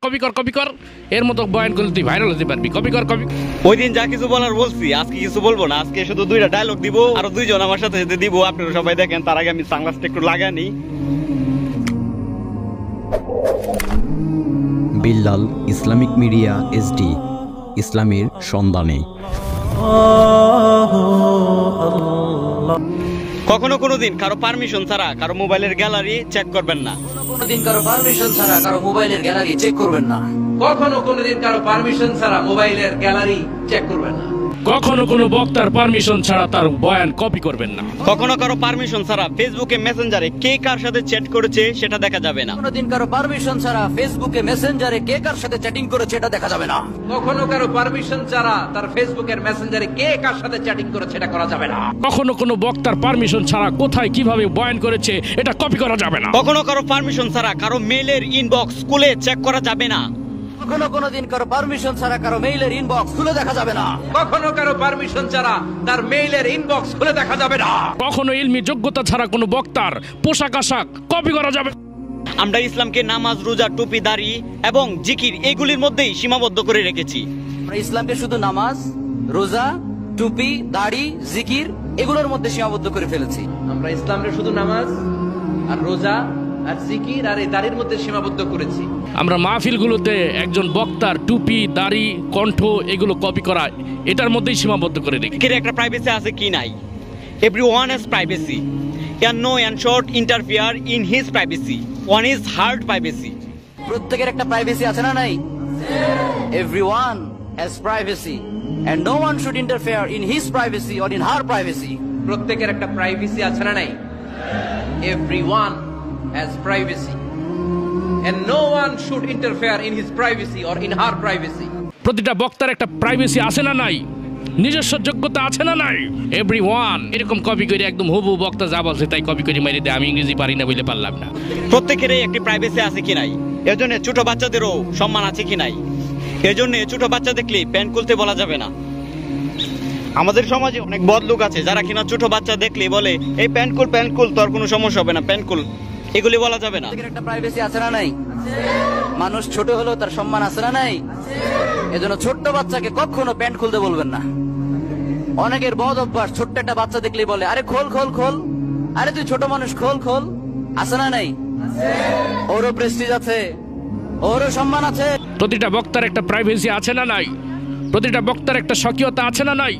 Copy কর এর মতো বয়ান করলে তুই ভাইরাল হতে পারবি। কপি কর। ওই দিন যা কিছু বলার বলছি, আজকে কিছু বলবো না। আজকে শুধু দুইটা ডায়লগ দিব, আর দুইজন আমার সাথে সাথে দিব। আপনারা সবাই দেখেন, তার আগে আমি সানগ্লাসটা একটু লাগানি। বিল্লাল ইসলামিক মিডিয়া এসডি, ইসলামের সন্ধানে। কখনো কোনোদিন কারো পারমিশন ছাড়া কারো মোবাইলের গ্যালারি চেক করবেন না। কোনোদিন কারো পারমিশন ছাড়া কারো মোবাইলের গ্যালারি চেক করবেন না। কখনো কোনোদিন কারো পারমিশন ছাড়া মোবাইলের গ্যালারি চেক করবেন না। কখনো কোনো বক্তার পারমিশন ছাড়া তার বয়ান কপি করবেন না। কখনো কারো পারমিশন ছাড়া ফেসবুকে মেসেঞ্জারে কে কার সাথে চ্যাট করেছে সেটা দেখা যাবে না। কোনোদিন কারো পারমিশন ছাড়া ফেসবুকে মেসেঞ্জারে কে কার সাথে চ্যাটিং করেছে এটা দেখা যাবে না। কখনো কারো পারমিশন ছাড়া তার ফেসবুকের মেসেঞ্জারে কে কার সাথে চ্যাটিং করেছে এটা করা যাবে না। কখনো কোনো বক্তার পারমিশন ছাড়া কোথায় কিভাবে বয়ান করেছে এটা কপি করা যাবে না। কখনো কারো পারমিশন ছাড়া কারো মেইলের ইনবক্স খুলে চেক করা যাবে না। কখনো কোনোদিন কারো পারমিশন ছাড়া কারো মেইলের ইনবক্স খুলে দেখা যাবে না। কখনো কারো পারমিশন ছাড়া তার মেইলের ইনবক্স খুলে দেখা যাবে না। কখনো ইলমি যোগ্যতা ছাড়া কোনো বক্তার পোশাক আশাক কপি করা যাবে। আমরা ইসলামকে নামাজ, রোজা, টুপি, দাড়ি এবং জিকির এগুলির মধ্যেই সীমাবদ্ধ করে রেখেছি। আমরা ইসলামকে শুধু নামাজ, রোজা, টুপি, দাড়ি, জিকির এগুলোর মধ্যে সীমাবদ্ধ করে ফেলেছি। আমরা ইসলামকে শুধু নামাজ আর রোজা আর জিকির আর এই দাড়ির মধ্যে সীমাবদ্ধ করেছি। আমরা মাহফিলগুলোতে একজন বক্তার টুপি, দাড়ি, কণ্ঠ এগুলো কপি করা এটার মধ্যেই সীমাবদ্ধ করে রেখেছি। জিকিরে একটা প্রাইভেসি আছে কি নাই? Everyone has privacy and no one should interfere in his privacy. One is hard privacy. প্রত্যেকের একটা প্রাইভেসি আছে না নাই? Everyone has privacy and no one should interfere in his privacy or in her privacy. প্রত্যেকের একটা privacy আছে না নাই? Everyone has privacy and no one should interfere in his privacy or in her privacy. প্রতিটা বক্তার একটা privacy আছে না নাই? নিজস্ব যোগ্যতা আছে না নাই? এভরিওয়ান এরকম কপি করে একদম হুবহু বক্তা যা বলছে তাই কপি করে মেরে দেয়। আমি ইংরেজি পারি না বলে পারলাম না। প্রত্যেকেরই একটি প্রাইভেসি আছে কি নাই? এর জন্য ছোট বাচ্চাদেরও সম্মান আছে কি নাই? এর জন্য ছোট বাচ্চা দেখলে প্যান্ট খুলতে বলা যাবে না। আমাদের সমাজে অনেক বদ লোক আছে যারা কিনা ছোট বাচ্চা দেখলে বলে এই প্যান্ট খুল, তোর কোনো সমস্যা হবে না, প্যান্ট খুল। এগুলি বলা যাবে না। প্রত্যেকের একটা প্রাইভেসি আছে না নাই? মানুষ ছোট হলেও তার সম্মান আছে না নাই? এজন্য ছোট্ট বাচ্চাকে কখনো প্যান্ট খুলতে বলবেন না। অনেকের বদ অভ্যাস, ছোট্ট একটা বাচ্চা দেখলেই বলে আরে খোল খোল খোল, আরে তুই ছোট মানুষ খোল খোল। আছে না নাই? ওরও প্রেস্টিজ আছে, ওরও সম্মান আছে। প্রতিটা বক্তার একটা প্রাইভেসি আছে না নাই? প্রতিটা বক্তার একটা স্বকীয়তা আছে না নাই?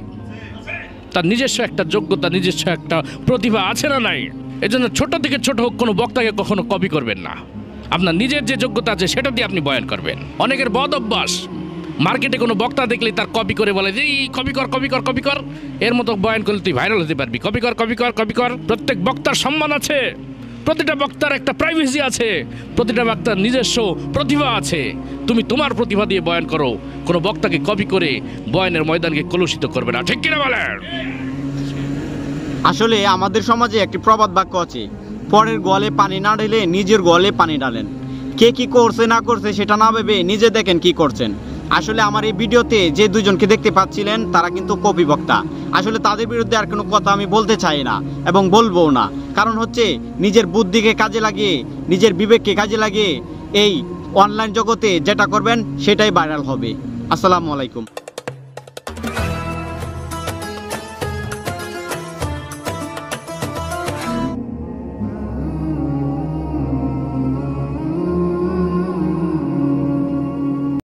তার নিজস্ব একটা যোগ্যতা, নিজস্ব একটা প্রতিভা আছে না নাই? এজন্য ছোট থেকে ছোট হোক কোনো বক্তাকে কখনো কপি করবেন না। আপনার নিজের যে যোগ্যতা আছে সেটা দিয়ে আপনি বয়ান করবেন। অনেকের বদ অভ্যাস, মার্কেটে কোনো বক্তা দেখলে তার কপি করে বলে যে কপি কর এর মতো বয়ান করলে তুই ভাইরাল হতে পারবি। কপি কর। প্রত্যেক বক্তার সম্মান আছে, প্রতিটা বক্তার একটা প্রাইভেসি আছে, প্রতিটা বক্তার নিজস্ব প্রতিভা আছে। তুমি তোমার প্রতিভা দিয়ে বয়ান করো, কোনো বক্তাকে কপি করে বয়ানের ময়দানকে কলুষিত করবে না। ঠিক কিনা বলেন? আসলে আমাদের সমাজে একটি প্রবাদ বাক্য আছে, পরের গোয়ালে পানি না ঢেলে নিজের গোয়ালে পানি ঢালেন। কে কি করছে না করছে সেটা না ভেবে নিজে দেখেন কি করছেন। আসলে আমার এই ভিডিওতে যে দুজনকে দেখতে পাচ্ছিলেন তারা কিন্তু কপি বক্তা। আসলে তাদের বিরুদ্ধে আর কোনো কথা আমি বলতে চাই না এবং বলবো না। কারণ হচ্ছে নিজের বুদ্ধিকে কাজে লাগিয়ে, নিজের বিবেককে কাজে লাগিয়ে এই অনলাইন জগতে যেটা করবেন সেটাই ভাইরাল হবে। আসসালামু আলাইকুম।